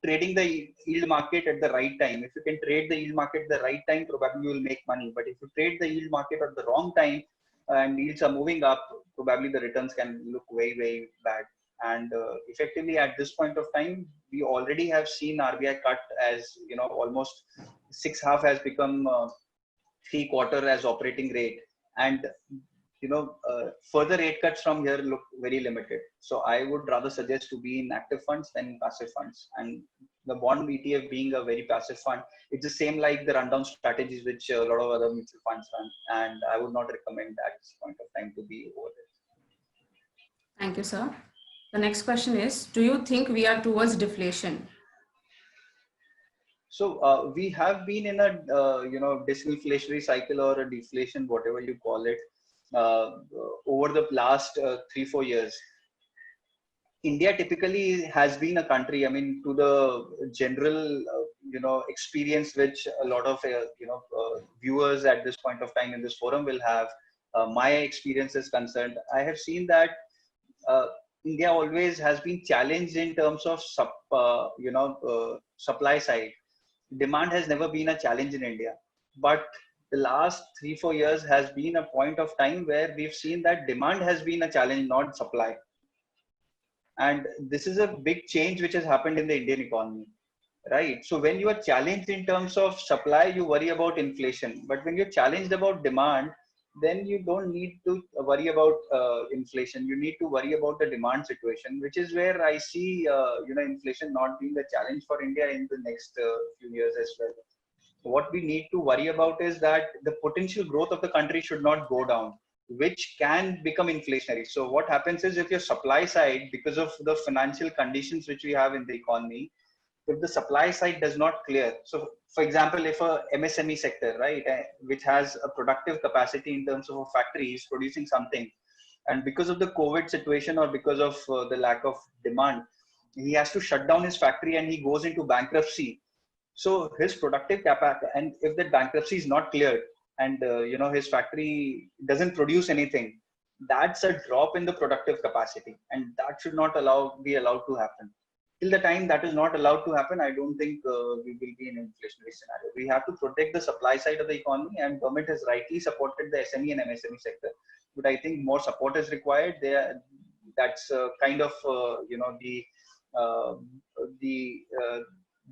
trading the yield market at the right time. If you can trade the yield market at the right time, probably you will make money. But if you trade the yield market at the wrong time and yields are moving up, probably the returns can look very, very bad. And effectively at this point of time, we already have seen RBI cut, as almost 6.5 has become 3/4 as operating rate, and further rate cuts from here look very limited. So I would rather suggest to be in active funds than in passive funds. And the bond ETF being a very passive fund, it's the same like the rundown strategies which a lot of other mutual funds run, and I would not recommend at this point of time to be over there. Thank you, sir. The next question is, do you think we are towards deflation? So we have been in a disinflationary cycle or a deflation, whatever you call it, over the last 3-4 years. India typically has been a country, I mean, to the general experience which a lot of viewers at this point of time in this forum will have, my experience is concerned, I have seen that India always has been challenged in terms of supply side. Demand has never been a challenge in India, but the last 3-4 years has been a point of time where we've seen that demand has been a challenge, not supply. And this is a big change which has happened in the Indian economy, right? So when you are challenged in terms of supply, you worry about inflation. But when you're challenged about demand, then you don't need to worry about inflation. You need to worry about the demand situation, which is where I see, inflation not being a challenge for India in the next few years as well. What we need to worry about is that the potential growth of the country should not go down, which can become inflationary. So what happens is, if your supply side, because of the financial conditions which we have in the economy, if the supply side does not clear. So for example, if a MSME sector, right, which has a productive capacity in terms of a factory is producing something, and because of the COVID situation or because of the lack of demand, he has to shut down his factory and he goes into bankruptcy. So his productive capacity, and if that bankruptcy is not cleared, and his factory doesn't produce anything, that's a drop in the productive capacity, and that should not be allowed to happen. Till the time that is not allowed to happen, I don't think we will be in an inflationary scenario. We have to protect the supply side of the economy, and government has rightly supported the SME and MSME sector, but I think more support is required there. That's kind of uh, the uh,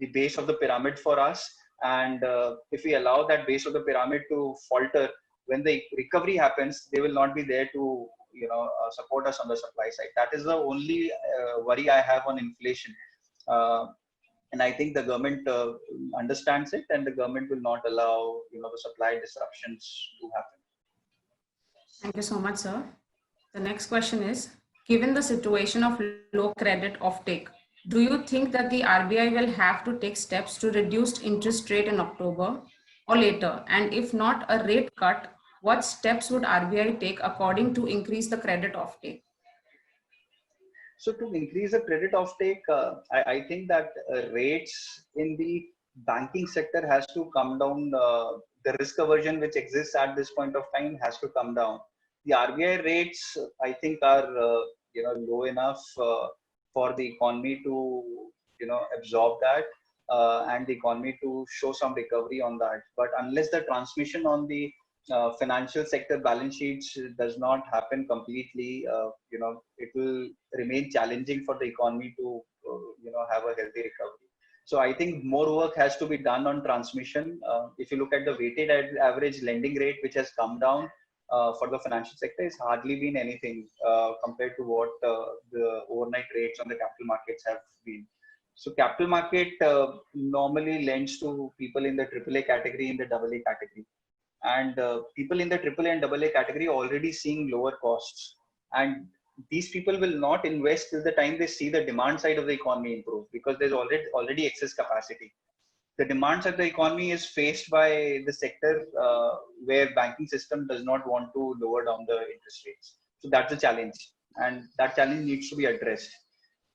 the base of the pyramid for us. And if we allow that base of the pyramid to falter, when the recovery happens, they will not be there to support us on the supply side. That is the only worry I have on inflation. uh, and I think the government understands it, and the government will not allow the supply disruptions to happen. Thank you so much, sir. The next question is, given the situation of low credit offtake, do you think that the RBI will have to take steps to reduce interest rate in October or later? And if not a rate cut, what steps would RBI take according to increase the credit offtake? So to increase the credit offtake, I think that rates in the banking sector has to come down. The risk aversion which exists at this point of time has to come down. The RBI rates, I think, are low enough for the economy to absorb that, and the economy to show some recovery on that. But unless the transmission on the financial sector balance sheets does not happen completely, it will remain challenging for the economy to, have a healthy recovery. So I think more work has to be done on transmission. If you look at the weighted average lending rate, which has come down for the financial sector, it's hardly been anything compared to what the overnight rates on the capital markets have been. So capital market normally lends to people in the AAA category, in the AA category. And people in the AAA and AA category are already seeing lower costs. And these people will not invest till the time they see the demand side of the economy improve, because there's already excess capacity. The demand side of the economy is faced by the sector where banking system does not want to lower down the interest rates. So that's a challenge, and that challenge needs to be addressed.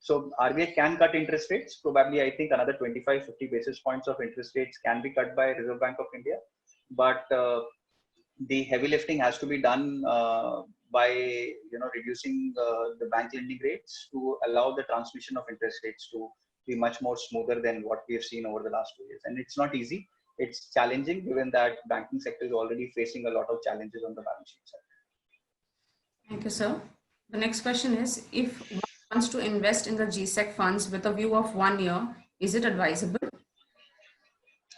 So RBI can cut interest rates. Probably, I think another 25-50 basis points of interest rates can be cut by Reserve Bank of India. But the heavy lifting has to be done by reducing the bank lending rates to allow the transmission of interest rates to be much more smoother than what we have seen over the last 2 years. And it's not easy. It's challenging, given that banking sector is already facing a lot of challenges on the balance sheet side. Thank you, sir. The next question is, if one wants to invest in the GSEC funds with a view of 1 year, is it advisable?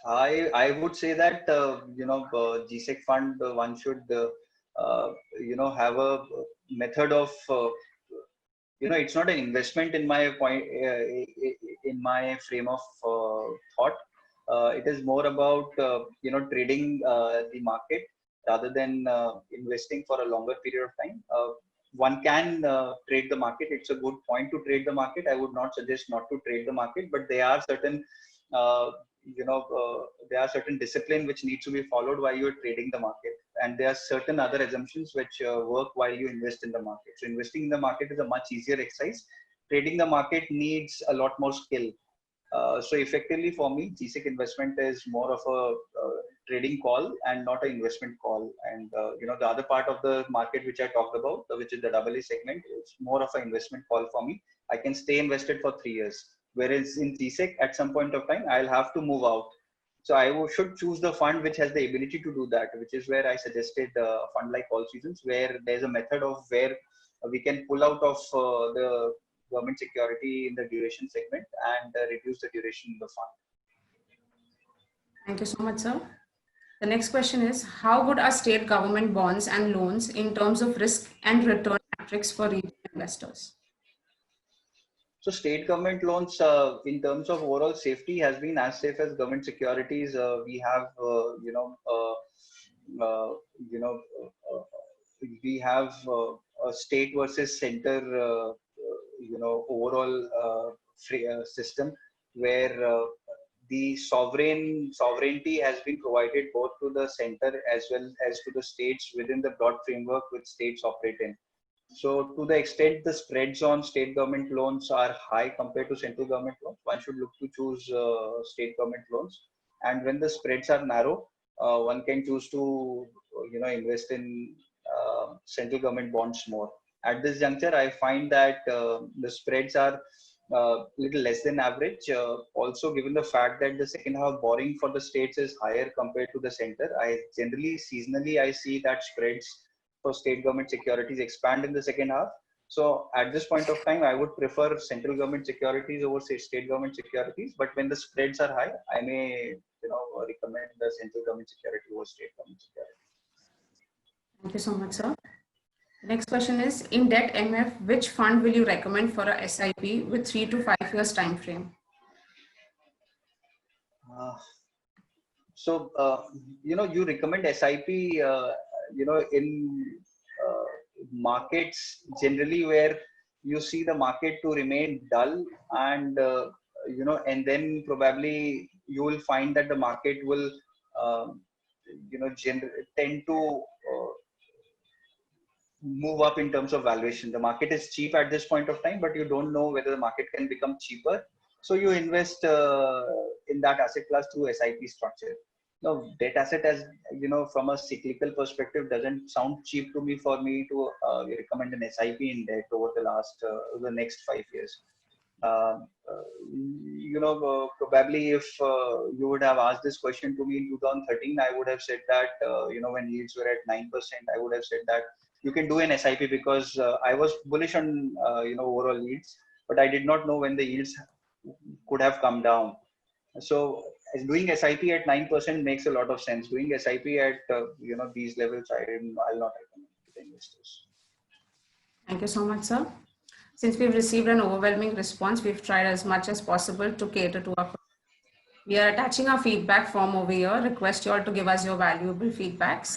I would say that GSEC fund, one should have a method of it's not an investment in my point, in my frame of thought. It is more about trading the market rather than investing for a longer period of time. One can trade the market. It's a good point to trade the market. I would not suggest not to trade the market, but there are certain there are certain discipline which needs to be followed while you're trading the market, and there are certain other assumptions which work while you invest in the market. So investing in the market is a much easier exercise. Trading the market needs a lot more skill. So effectively for me, GSEC investment is more of a trading call and not an investment call. And the other part of the market which I talked about, which is the AA segment, is more of an investment call for me. I can stay invested for 3 years. Whereas in GSEC, at some point of time, I'll have to move out. So I should choose the fund which has the ability to do that, which is where I suggested a fund like All Seasons, where there's a method of where we can pull out of the government security in the duration segment and reduce the duration in the fund. Thank you so much, sir. The next question is, how good are state government bonds and loans in terms of risk and return metrics for retail investors? So state government loans, in terms of overall safety, has been as safe as government securities. We have, we have a state versus center, overall system where the sovereignty has been provided both to the center as well as to the states within the broad framework which states operate in. So to the extent the spreads on state government loans are high compared to central government loans, one should look to choose state government loans. And when the spreads are narrow, one can choose to invest in central government bonds more. At this juncture, I find that the spreads are little less than average. Also, given the fact that the second half borrowing for the states is higher compared to the center, I generally seasonally I see that spreads for state government securities expand in the second half. So at this point of time, I would prefer central government securities over say state government securities. But when the spreads are high, I may recommend the central government security over state government security. Thank you so much, sir. Next question is, in debt MF, which fund will you recommend for a SIP with 3 to 5 years time frame? You recommend SIP, in markets generally where you see the market to remain dull, and and then probably you will find that the market will tend to move up in terms of valuation. The market is cheap at this point of time, but you don't know whether the market can become cheaper. So you invest in that asset class through SIP structure. Now, debt asset, as from a cyclical perspective, doesn't sound cheap to me for me to recommend an SIP in debt over the next 5 years. Probably if you would have asked this question to me in 2013, I would have said that, when yields were at 9%, I would have said that you can do an SIP because I was bullish on, overall yields, but I did not know when the yields could have come down. So doing SIP at 9% makes a lot of sense. Doing SIP at, these levels, I'll not recommend to the investors. Thank you so much, sir. Since we've received an overwhelming response, we've tried as much as possible to cater to our questions. We are attaching our feedback form over here. Request you all to give us your valuable feedbacks.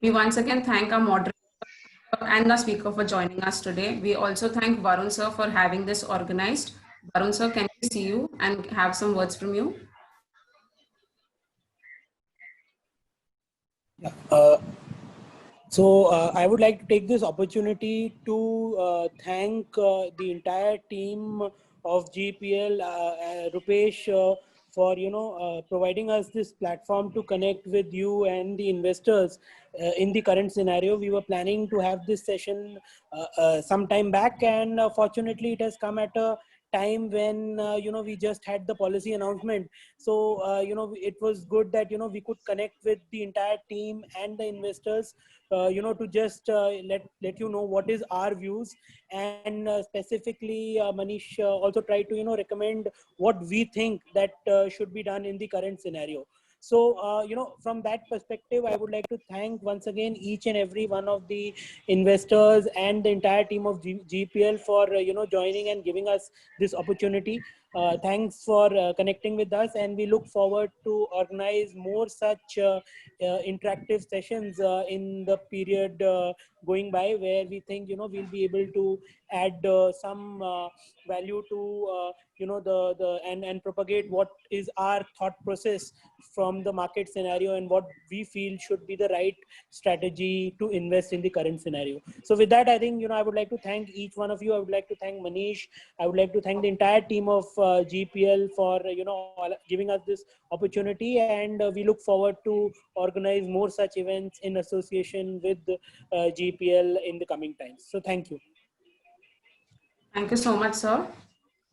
We once again thank our moderator and the speaker for joining us today. We also thank Varun sir for having this organized. Varun sir, can we see you and have some words from you? Yeah. I would like to take this opportunity to thank the entire team of GPL, Rupesh, for providing us this platform to connect with you and the investors. In the current scenario, we were planning to have this session some time back, and fortunately, it has come at a time when we just had the policy announcement. So it was good that we could connect with the entire team and the investors to just let you know what is our views, and specifically Manish also tried to recommend what we think that should be done in the current scenario. So, from that perspective, I would like to thank once again each and every one of the investors and the entire team of GPL for, joining and giving us this opportunity. Thanks for connecting with us, and we look forward to organize more such interactive sessions in the period going by, where we think, we'll be able to add some value to, and propagate what is our thought process from the market scenario and what we feel should be the right strategy to invest in the current scenario. So with that, I think, I would like to thank each one of you. I would like to thank Manish. I would like to thank the entire team of GPL for, giving us this opportunity, and we look forward to organize more such events in association with GPL in the coming times. So thank you. Thank you so much, sir.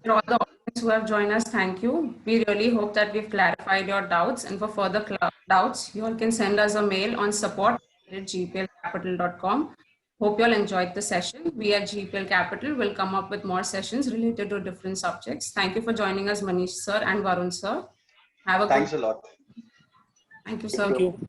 For all the audience who have joined us, thank you. We really hope that we've clarified your doubts, and for further doubts, you all can send us a mail on support@gplcapital.com. Hope you all enjoyed the session. We at GPL Capital will come up with more sessions related to different subjects. Thank you for joining us, Manish sir and Varun sir. Thanks a lot. Thank you, sir. Thank you.